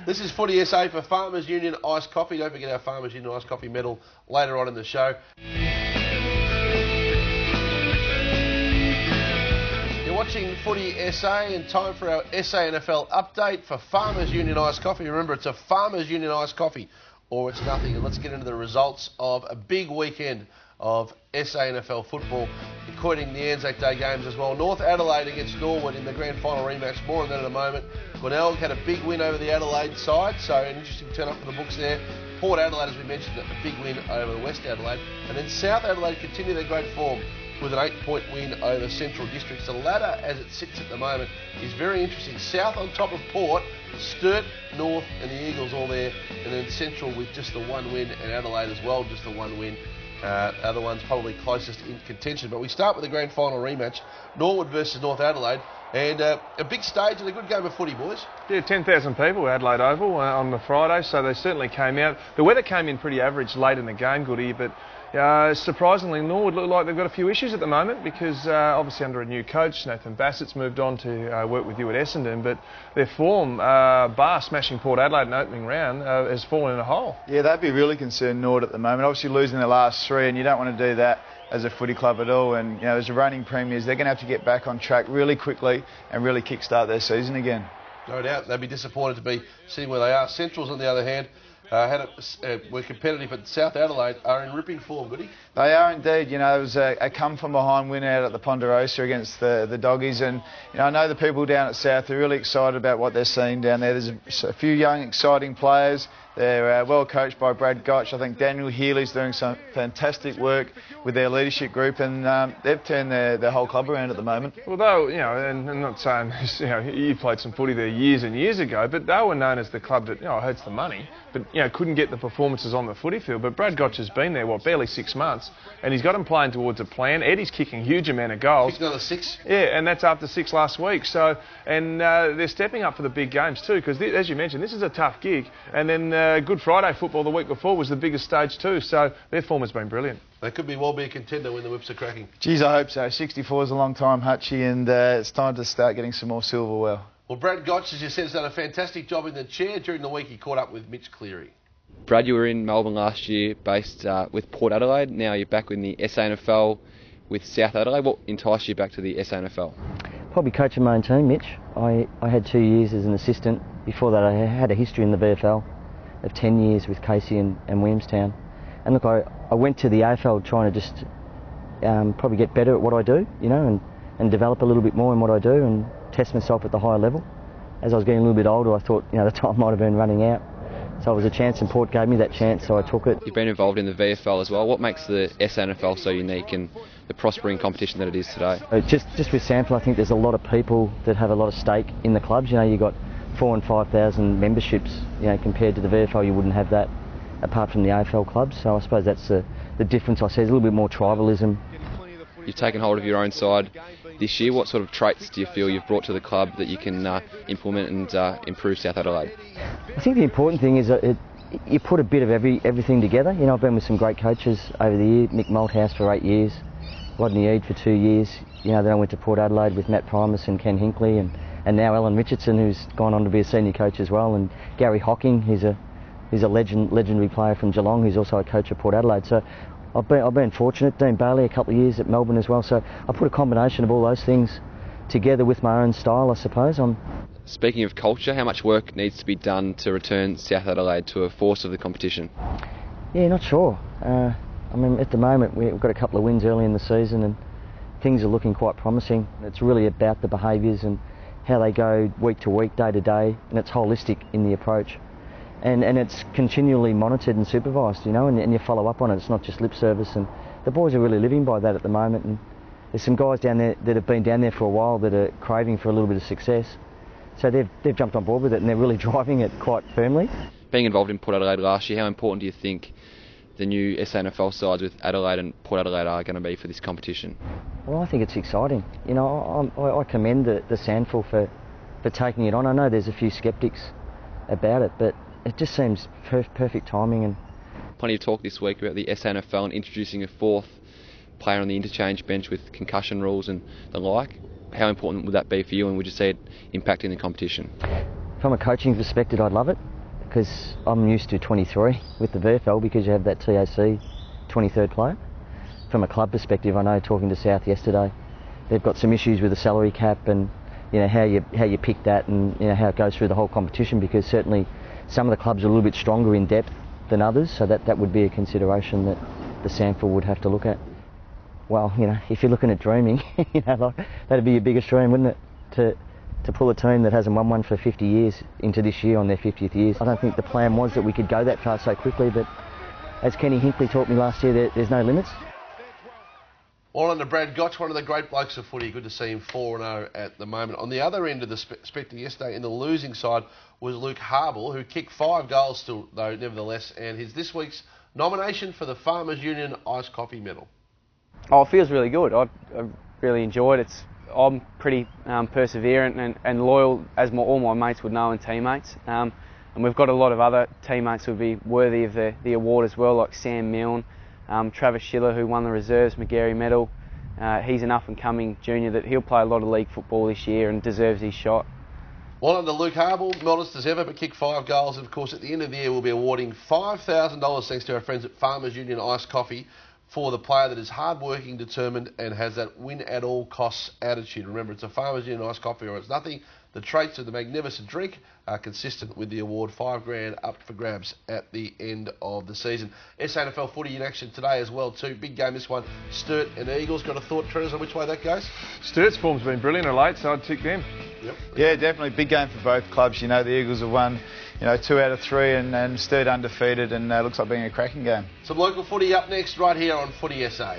This is Footy SA for Farmers Union Iced Coffee. Don't forget our Farmers Union Iced Coffee medal later on in the show. You're watching Footy SA and time for our SANFL update for Farmers Union Iced Coffee. Remember, it's a Farmers Union Iced Coffee or it's nothing. And let's get into the results of a big weekend of SANFL football, including the Anzac Day games as well. North Adelaide against Norwood in the grand final rematch. More on that in a moment. Glenelg had a big win over the Adelaide side, so an interesting turn up for the books there. Port Adelaide, as we mentioned, a big win over West Adelaide. And then South Adelaide continue their great form with an 8-point win over Central Districts. The ladder, as it sits at the moment, is very interesting. South on top of Port, Sturt, North and the Eagles all there, and then Central with just the one win, and Adelaide as well, just the one win. Other ones probably closest in contention. But we start with the grand final rematch, Norwood versus North Adelaide, and a big stage and a good game of footy, boys. Yeah, 10,000 people at Adelaide Oval on the Friday, so they certainly came out. The weather came in pretty average late in the game, Goody, but surprisingly, Norwood look like they've got a few issues at the moment because obviously under a new coach, Nathan Bassett's moved on to work with you at Essendon, but their form, bar smashing Port Adelaide in the opening round, has fallen in a hole. Yeah, they'd be really concerned, Norwood, at the moment. Obviously losing their last three, and you don't want to do that as a footy club at all. And you know, as the reigning premiers, they're going to have to get back on track really quickly and really kickstart their season again. No doubt, they'd be disappointed to be sitting where they are. Centrals, on the other hand, were competitive, but South Adelaide are in ripping form, Goody. They are indeed. You know, it was a come-from-behind win out at the Ponderosa against the Doggies, and you know, I know the people down at South are really excited about what they're seeing down there. There's a few young, exciting players. They're well coached by Brad Gotch. I think Daniel Healy's doing some fantastic work with their leadership group, and they've turned their whole club around at the moment. Although, you know, and I'm not saying, you know, you played some footy there years and years ago, but they were known as the club that, you know, hurts the money, but, you know, couldn't get the performances on the footy field. But Brad Gotch has been there, barely 6 months, and he's got them playing towards a plan. Eddie's kicking a huge amount of goals. Kicked another 6. Yeah, and that's after 6 last week. So, and they're stepping up for the big games too, because as you mentioned, this is a tough gig. And then Good Friday football the week before was the biggest stage too. So their form has been brilliant. They could well be a contender when the whips are cracking. Geez, I hope so. 64 is a long time, Hutchie, and it's time to start getting some more silverware. Well, Brad Gotch, as you said, has done a fantastic job in the chair. During the week, he caught up with Mitch Cleary. Brad, you were in Melbourne last year based with Port Adelaide. Now you're back in the SANFL with South Adelaide. What enticed you back to the SANFL? Probably coaching my own team, Mitch. I had 2 years as an assistant. Before that, I had a history in the VFL of 10 years with Casey and Williamstown. And look, I went to the AFL trying to just probably get better at what I do, you know, and develop a little bit more in what I do and test myself at the higher level. As I was getting a little bit older, I thought, you know, the time might have been running out. So it was a chance, and Port gave me that chance, so I took it. You've been involved in the VFL as well. What makes the SANFL so unique and the prospering competition that it is today? Just with SANFL, I think there's a lot of people that have a lot of stake in the clubs. You know, you've got 4,000 and 5,000 memberships, you know, compared to the VFL. You wouldn't have that apart from the AFL clubs. So I suppose that's the difference I see. There's a little bit more tribalism. You've taken hold of your own side this year. What sort of traits do you feel you've brought to the club that you can implement and improve South Adelaide? I think the important thing is that you put a bit of everything together. You know, I've been with some great coaches over the year. Mick Malthouse for 8 years, Rodney Eade for 2 years. You know, then I went to Port Adelaide with Matt Primus and Ken Hinkley, and now Alan Richardson, who's gone on to be a senior coach as well, and Gary Hocking, he's a legendary player from Geelong, who's also a coach at Port Adelaide. So I've been fortunate. Dean Bailey a couple of years at Melbourne as well. So I put a combination of all those things together with my own style, I suppose. Speaking of culture, how much work needs to be done to return South Adelaide to a force of the competition? Yeah, not sure. I mean, at the moment we've got a couple of wins early in the season and things are looking quite promising. It's really about the behaviours and how they go week to week, day to day, and it's holistic in the approach. And it's continually monitored and supervised, you know, and you follow up on it. It's not just lip service, and the boys are really living by that at the moment. And there's some guys down there that have been down there for a while that are craving for a little bit of success. So they've jumped on board with it, and they're really driving it quite firmly. Being involved in Port Adelaide last year, how important do you think the new SANFL sides with Adelaide and Port Adelaide are going to be for this competition? Well, I think it's exciting. You know, I commend the SANFL for taking it on. I know there's a few sceptics about it, but it just seems perfect timing. And plenty of talk this week about the SANFL and introducing a fourth player on the interchange bench with concussion rules and the like. How important would that be for you, and would you see it impacting the competition? From a coaching perspective, I'd love it, because I'm used to 23 with the VFL, because you have that TAC 23rd player. From a club perspective, I know, talking to South yesterday, they've got some issues with the salary cap, and how you pick that, and how it goes through the whole competition, because certainly some of the clubs are a little bit stronger in depth than others, so that would be a consideration that the SANFL would have to look at. Well, if you're looking at dreaming, that'd be your biggest dream, wouldn't it? To pull a team that hasn't won one for 50 years into this year on their 50th years. I don't think the plan was that we could go that far so quickly, but as Kenny Hinkley taught me last year, there's no limits. All under Brad Gotch, one of the great blokes of footy. Good to see him 4-0 at the moment. On the other end of the spectrum yesterday, in the losing side, was Luke Harble, who kicked 5 goals still, though, nevertheless, and he's this week's nomination for the Farmers Union Iced Coffee Medal. Oh, it feels really good. I really enjoyed it. I'm pretty perseverant and loyal, as all my mates would know, and teammates. And we've got a lot of other teammates who would be worthy of the award as well, like Sam Milne, Travis Schiller, who won the Reserves Magarey Medal. He's an up-and-coming junior that he'll play a lot of league football this year and deserves his shot. Well, under Luke Harble, modest as ever, but kicked 5 goals. And, of course, at the end of the year, we'll be awarding $5,000 thanks to our friends at Farmers Union Iced Coffee for the player that is hard-working, determined, and has that win-at-all-costs attitude. Remember, it's a Farmers Union Iced Coffee or it's nothing. The traits of the magnificent drink are consistent with the award. $5,000 up for grabs at the end of the season. SANFL footy in action today as well too. Big game this one. Sturt and Eagles. Got a thought, Trevor's, on which way that goes? Sturt's form's been brilliant of late, so I'd tick them. Yep. Yeah, definitely. Big game for both clubs. The Eagles have won 2 out of 3 and Sturt undefeated, and looks like being a cracking game. Some local footy up next right here on Footy SA.